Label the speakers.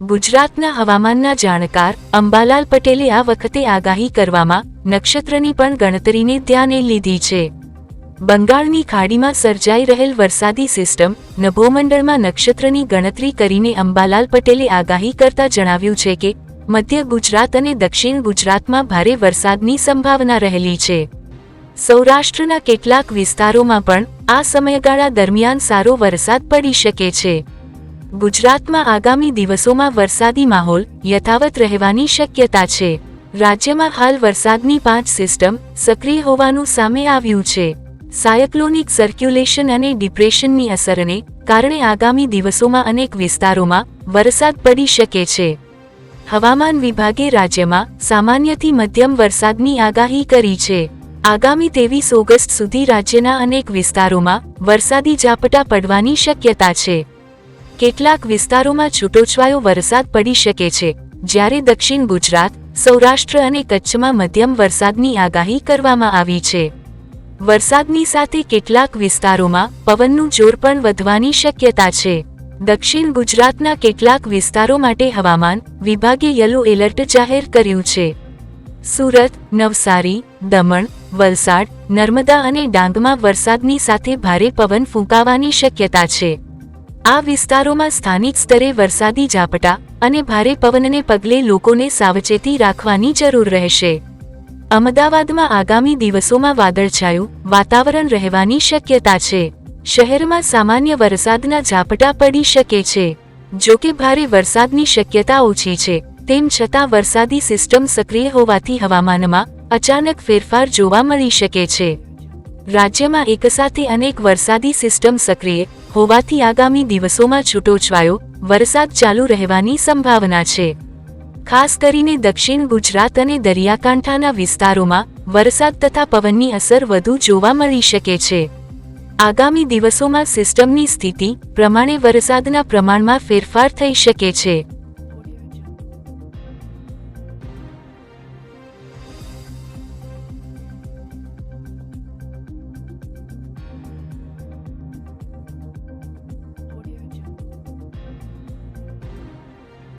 Speaker 1: ગુજરાતના હવામાનના જાણકાર અંબાલાલ પટેલે આ વખતે આગાહી કરવામાં નક્ષત્રની પણ ગણતરીને ધ્યાને લીધી છે. બંગાળની ખાડીમાં સર્જાઈ રહેલ વરસાદી સિસ્ટમ નભોમંડળમાં નક્ષત્રની ગણતરી કરીને અંબાલાલ પટેલે આગાહી કરતા જણાવ્યું છે કે મધ્ય ગુજરાત અને દક્ષિણ ગુજરાતમાં ભારે વરસાદની સંભાવના રહેલી છે. સૌરાષ્ટ્રના કેટલાક વિસ્તારોમાં પણ આ સમયગાળા દરમિયાન સારો વરસાદ પડી શકે છે. ગુજરાતમાં આગામી દિવસોમાં વરસાદી માહોલ યથાવત રહેવાની શક્યતા છે. રાજ્યમાં હાલ વરસાદની 5 સિસ્ટમ સક્રિય હોવાનું સામે આવ્યું છે. સાયક્લોનિક સર્ક્યુલેશન અને ડિપ્રેશનની અસરને કારણે આગામી દિવસોમાં અનેક વિસ્તારોમાં વરસાદ પડી શકે છે. હવામાન વિભાગે રાજ્યમાં સામાન્યથી મધ્યમ વરસાદની આગાહી કરી છે. આગામી 23 ઓગસ્ટ સુધી રાજ્યના અનેક વિસ્તારોમાં વરસાદી ઝાપટા પડવાની શક્યતા છે. કેટલાક વિસ્તારોમાં છૂટોછવાયો વરસાદ પડી શકે છે, જ્યારે દક્ષિણ ગુજરાત, સૌરાષ્ટ્ર અને કચ્છમાં મધ્યમ વરસાદની આગાહી કરવામાં આવી છે. વરસાદની સાથે કેટલાક વિસ્તારોમાં પવનનું જોર પણ વધવાની શક્યતા છે. દક્ષિણ ગુજરાતના કેટલાક વિસ્તારો માટે હવામાન વિભાગે યલો એલર્ટ જાહેર કર્યું છે. સુરત, નવસારી, દમણ, વલસાડ, નર્મદા અને ડાંગમાં વરસાદની સાથે ભારે પવન ફૂંકાવાની શક્યતા છે. આ વિસ્તારોમાં સ્થાનિક સ્તરે વરસાદી ઝાપટા અને ભારે પવનને પગલે લોકોને સાવચેતી રાખવાની જરૂર રહેશે. અમદાવાદમાં આગામી દિવસોમાં વાદળછાયું વાતાવરણ રહેવાની શક્યતા છે. શહેરમાં સામાન્ય વરસાદના ઝાપટા પડી શકે છે. જો કે ભારે વરસાદની શક્યતા ઓછી છે, તેમ છતાં વરસાદી સિસ્ટમ સક્રિય હોવાથી હવામાનમાં અચાનક ફેરફાર જોવા મળી શકે છે. રાજ્યમાં એકસાથે અનેક વરસાદી સિસ્ટમ સક્રિય હોવાથી આગામી દિવસોમાં છૂટોછવાયો વરસાદ ચાલુ રહેવાની સંભાવના છે. ખાસ કરીને દક્ષિણ ગુજરાત અને દરિયાકાંઠાના વિસ્તારોમાં વરસાદ તથા પવનની અસર વધુ જોવા મળી શકે છે. આગામી દિવસોમાં સિસ્ટમની સ્થિતિ પ્રમાણે વરસાદના પ્રમાણમાં ફેરફાર થઈ શકે છે.